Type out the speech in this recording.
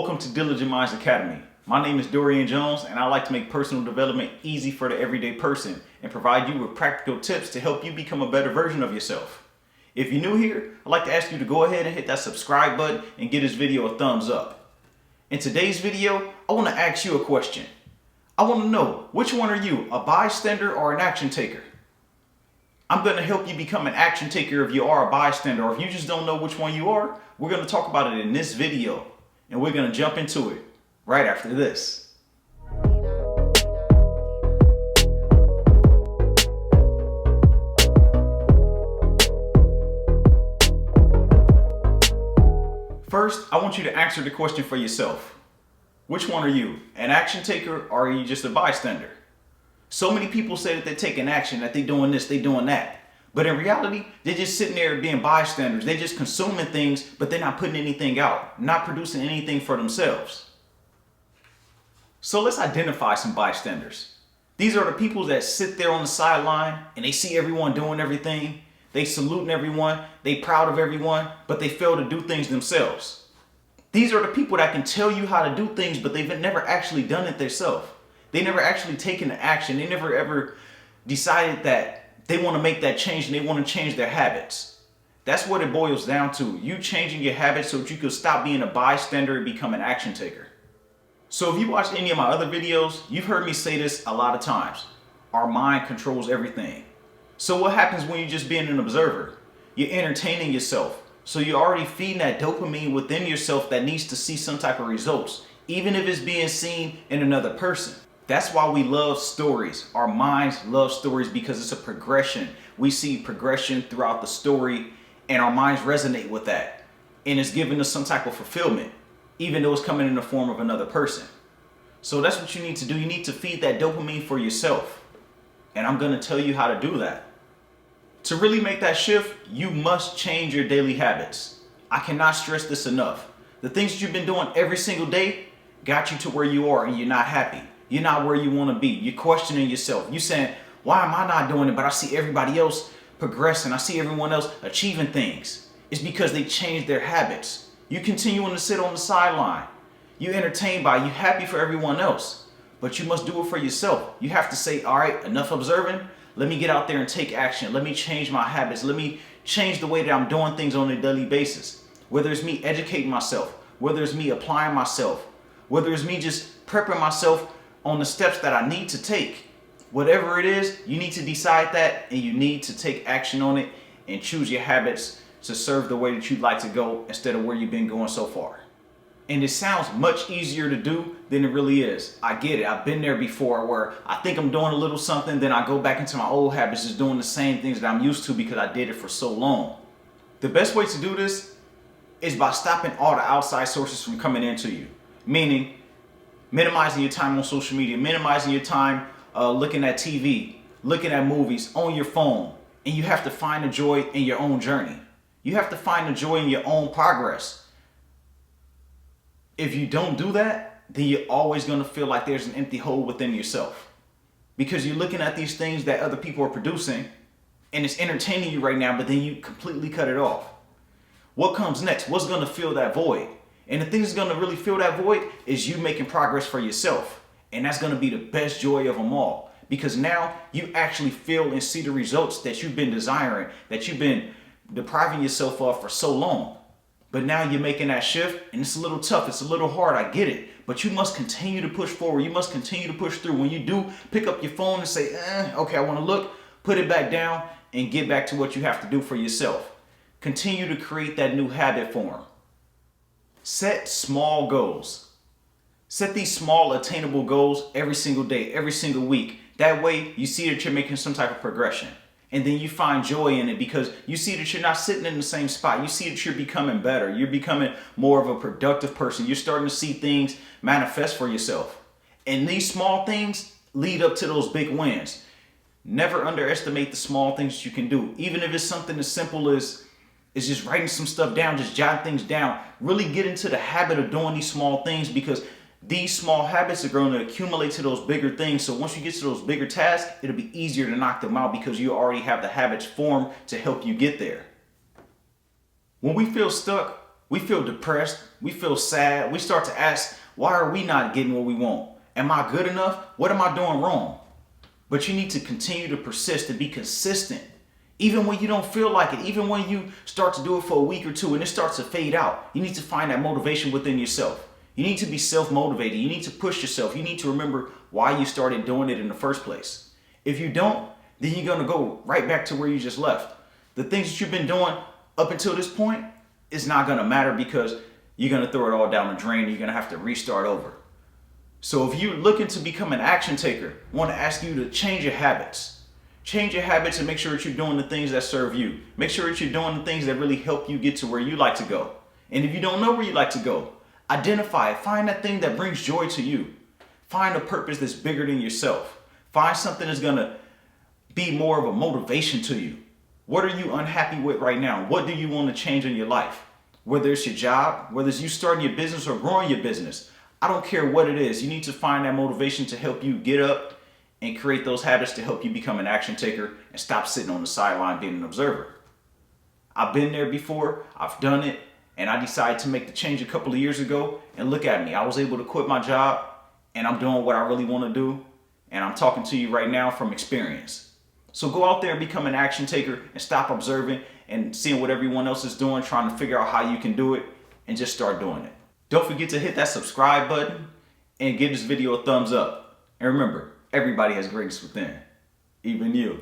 Welcome to Diligent Minds Academy. My name is Dorian Jones, and I like to make personal development easy for the everyday person and provide you with practical tips to help you become a better version of yourself. If you're new here, I'd like to ask you to go ahead and hit that subscribe button and give this video a thumbs up. In today's video, I want to ask you a question. I want to know, which one are you, a bystander or an action taker? I'm going to help you become an action taker if you are a bystander, or if you just don't know which one you are, we're going to talk about it in this video. And we're going to jump into it right after this. First, I want you to answer the question for yourself. Which one are you, an action taker, or are you just a bystander? So many people say that they're taking action, that they're doing this, they're doing that. But in reality, they're just sitting there being bystanders. They're just consuming things, but they're not putting anything out, not producing anything for themselves. So let's identify some bystanders. These are the people that sit there on the sideline and they see everyone doing everything. They saluting everyone. They proud of everyone, but they fail to do things themselves. These are the people that can tell you how to do things, but they've never actually done it themselves. They never actually taken the action. They never ever decided that they want to make that change and they want to change their habits. That's what it boils down to. You changing your habits so that you can stop being a bystander and become an action taker. So if you watch any of my other videos, you've heard me say this a lot of times. Our mind controls everything. So what happens when you're just being an observer? You're entertaining yourself. So you're already feeding that dopamine within yourself that needs to see some type of results, even if it's being seen in another person. That's why we love stories. Our minds love stories because it's a progression. We see progression throughout the story and our minds resonate with that. And it's giving us some type of fulfillment, even though it's coming in the form of another person. So that's what you need to do. You need to feed that dopamine for yourself. And I'm going to tell you how to do that. To really make that shift, you must change your daily habits. I cannot stress this enough. The things that you've been doing every single day got you to where you are and you're not happy. You're not where you want to be. You're questioning yourself. You're saying, why am I not doing it? But I see everybody else progressing. I see everyone else achieving things. It's because they changed their habits. You continuing to sit on the sideline. You're entertained by it. You're happy for everyone else. But you must do it for yourself. You have to say, all right, enough observing. Let me get out there and take action. Let me change my habits. Let me change the way that I'm doing things on a daily basis. Whether it's me educating myself, whether it's me applying myself, whether it's me just prepping myself on the steps that I need to take. Whatever it is, you need to decide that and you need to take action on it and choose your habits to serve the way that you'd like to go instead of where you've been going so far. And it sounds much easier to do than it really is. I get it. I've been there before where I think I'm doing a little something, then I go back into my old habits, just doing the same things that I'm used to because I did it for so long. The best way to do this is by stopping all the outside sources from coming into you. Meaning, minimizing your time on social media, minimizing your time looking at TV, looking at movies, on your phone. And you have to find the joy in your own journey. You have to find the joy in your own progress. If you don't do that, then you're always going to feel like there's an empty hole within yourself. Because you're looking at these things that other people are producing and it's entertaining you right now, but then you completely cut it off. What comes next? What's going to fill that void? And the thing that's going to really fill that void is you making progress for yourself. And that's going to be the best joy of them all. Because now you actually feel and see the results that you've been desiring, that you've been depriving yourself of for so long. But now you're making that shift and it's a little tough. It's a little hard. I get it. But you must continue to push forward. You must continue to push through. When you do pick up your phone and say, okay, I want to look, put it back down and get back to what you have to do for yourself. Continue to create that new habit form. Set small goals. Set these small attainable goals every single day, every single week. That way you see that you're making some type of progression. And then you find joy in it because you see that you're not sitting in the same spot. You see that you're becoming better. You're becoming more of a productive person. You're starting to see things manifest for yourself. And these small things lead up to those big wins. Never underestimate the small things that you can do. Even if it's something as simple as just writing some stuff down, just jotting things down. Really get into the habit of doing these small things because these small habits are going to accumulate to those bigger things. So once you get to those bigger tasks, it'll be easier to knock them out because you already have the habits formed to help you get there. When we feel stuck, We feel depressed. We feel sad. We start to ask, why are we not getting what we want? Am I good enough? What am I doing wrong? But you need to continue to persist and be consistent. Even when you don't feel like it, even when you start to do it for a week or two and it starts to fade out, you need to find that motivation within yourself. You need to be self-motivated. You need to push yourself. You need to remember why you started doing it in the first place. If you don't, then you're going to go right back to where you just left. The things that you've been doing up until this point is not going to matter because you're going to throw it all down the drain. You're going to have to restart over. So if you're looking to become an action taker, I want to ask you to change your habits. Change your habits and make sure that you're doing the things that serve you. Make sure that you're doing the things that really help you get to where you like to go. And if you don't know where you like to go, identify it. Find that thing that brings joy to you. Find a purpose that's bigger than yourself. Find something that's going to be more of a motivation to you. What are you unhappy with right now? What do you want to change in your life? Whether it's your job, whether it's you starting your business or growing your business. I don't care what it is. You need to find that motivation to help you get up and create those habits to help you become an action taker and stop sitting on the sideline being an observer. I've been there before. I've done it. And I decided to make the change a couple of years ago. And look at me. I was able to quit my job and I'm doing what I really want to do. And I'm talking to you right now from experience. So go out there and become an action taker and stop observing and seeing what everyone else is doing, trying to figure out how you can do it and just start doing it. Don't forget to hit that subscribe button and give this video a thumbs up. And remember, everybody has greatness within, even you.